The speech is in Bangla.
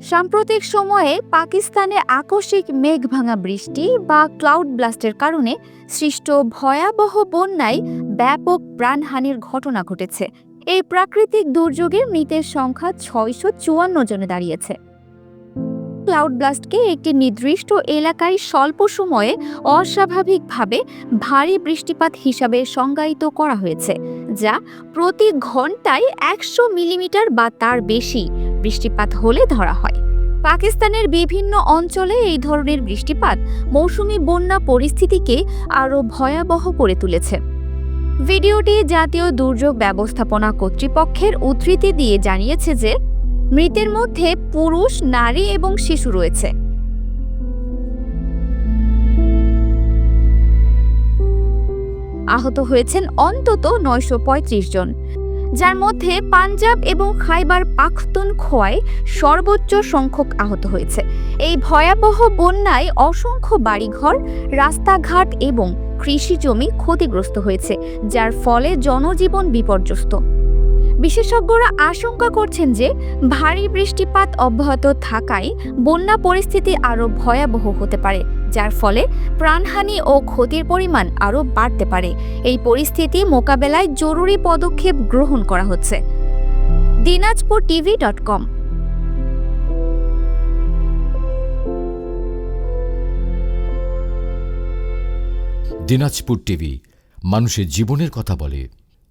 সাম্প্রতিক সময়ে পাকিস্তানে আকস্মিক মেঘভাঙা বৃষ্টি বা ক্লাউড ব্লাস্টের কারণে সৃষ্ট ভয়াবহ বন্যায় ব্যাপক প্রাণহানির ঘটনা ঘটেছে। এই প্রাকৃতিক দুর্যোগে মৃতের সংখ্যা 654 জনে দাঁড়িয়েছে। ক্লাউড ব্লাস্টকে একটি নির্দিষ্ট এলাকায় স্বল্প সময়ে অস্বাভাবিকভাবে ভারী বৃষ্টিপাত হিসাবে সংজ্ঞায়িত করা হয়েছে, যা প্রতি ঘন্টায় 100 মিলিমিটার বা তার বেশি বৃষ্টিপাত হলে ধরা হয়। পাকিস্তানের বিভিন্ন অঞ্চলে এই ধরনের বৃষ্টিপাত মৌসুমী বন্যা পরিস্থিতিকে আরও ভয়াবহ করে তুলেছে। ভিডিওটি জাতীয় দুর্যোগ ব্যবস্থাপনা কর্তৃপক্ষের উদ্ধৃতি দিয়ে জানিয়েছে যে মৃতের মধ্যে পুরুষ, নারী এবং শিশু রয়েছে। আহত হয়েছেন অন্তত 935 জন, যার মধ্যে পাঞ্জাব এবং খাইবার পাখতুনখোয়ায় সর্বোচ্চ সংখ্যক আহত হয়েছে। এই ভয়াবহ বন্যায় অসংখ্য বাড়িঘর, রাস্তাঘাট এবং কৃষি জমি ক্ষতিগ্রস্ত হয়েছে, যার ফলে জনজীবন বিপর্যস্ত। বিশেষজ্ঞরা আশঙ্কা করছেন যে ভারী বৃষ্টিপাত অব্যাহত থাকায় বন্যা পরিস্থিতি আরও ভয়াবহ হতে পারে, যার ফলে প্রাণহানি ও ক্ষতির পরিমাণ আরও বাড়তে পারে। এই পরিস্থিতি মোকাবেলায় জরুরি পদক্ষেপ গ্রহণ করা হচ্ছে। dinajpurtv.com। দিনাজপুর টিভি মানুষের জীবনের কথা বলে।